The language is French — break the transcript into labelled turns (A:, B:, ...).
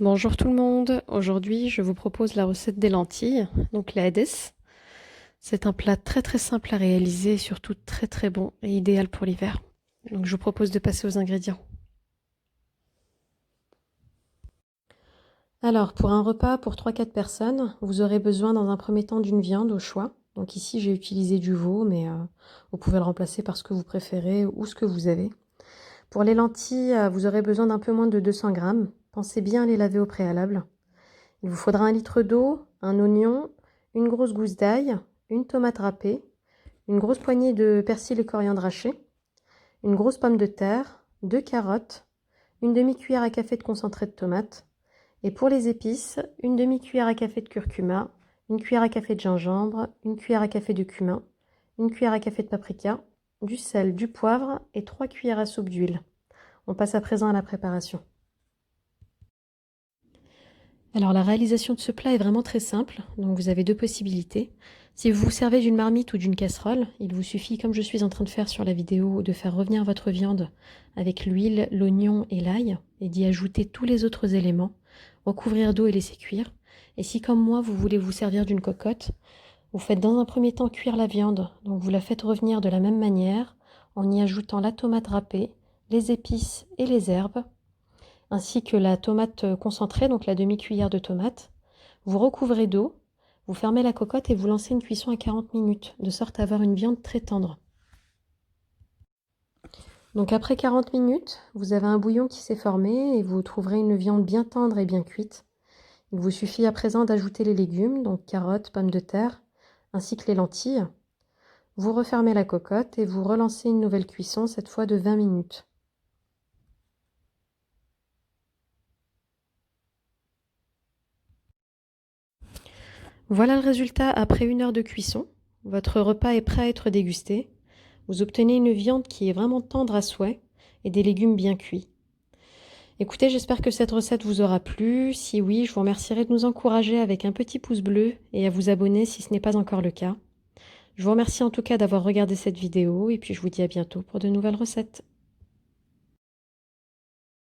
A: Bonjour tout le monde, aujourd'hui je vous propose la recette des lentilles, donc la Hades. C'est un plat très simple à réaliser et surtout très bon et idéal pour l'hiver. Donc je vous propose de passer aux ingrédients. Alors pour un repas pour 3-4 personnes, vous aurez besoin dans un premier temps d'une viande au choix. Donc ici j'ai utilisé du veau, mais vous pouvez le remplacer par ce que vous préférez ou ce que vous avez. Pour les lentilles, vous aurez besoin d'un peu moins de 200 grammes. Pensez bien à les laver au préalable. Il vous faudra 1 litre d'eau, un oignon, une grosse gousse d'ail, une tomate râpée, une grosse poignée de persil et coriandre haché, une grosse pomme de terre, 2 carottes, une demi-cuillère à café de concentré de tomate, et pour les épices, une demi-cuillère à café de curcuma, une cuillère à café de gingembre, une cuillère à café de cumin, une cuillère à café de paprika, du sel, du poivre et 3 cuillères à soupe d'huile. On passe à présent à la préparation. Alors la réalisation de ce plat est vraiment très simple, donc vous avez deux possibilités. Si vous vous servez d'une marmite ou d'une casserole, il vous suffit, comme je suis en train de faire sur la vidéo, de faire revenir votre viande avec l'huile, l'oignon et l'ail, et d'y ajouter tous les autres éléments, recouvrir d'eau et laisser cuire. Et si comme moi vous voulez vous servir d'une cocotte, vous faites dans un premier temps cuire la viande, donc vous la faites revenir de la même manière, en y ajoutant la tomate râpée, les épices et les herbes, ainsi que la tomate concentrée, donc la demi-cuillère de tomate. Vous recouvrez d'eau, vous fermez la cocotte et vous lancez une cuisson à 40 minutes, de sorte à avoir une viande très tendre. Donc après 40 minutes, vous avez un bouillon qui s'est formé et vous trouverez une viande bien tendre et bien cuite. Il vous suffit à présent d'ajouter les légumes, donc carottes, pommes de terre, ainsi que les lentilles. Vous refermez la cocotte et vous relancez une nouvelle cuisson, cette fois de 20 minutes. Voilà le résultat après 1 heure de cuisson. Votre repas est prêt à être dégusté. Vous obtenez une viande qui est vraiment tendre à souhait et des légumes bien cuits. Écoutez, j'espère que cette recette vous aura plu. Si oui, je vous remercierai de nous encourager avec un petit pouce bleu et à vous abonner si ce n'est pas encore le cas. Je vous remercie en tout cas d'avoir regardé cette vidéo et puis je vous dis à bientôt pour de nouvelles recettes.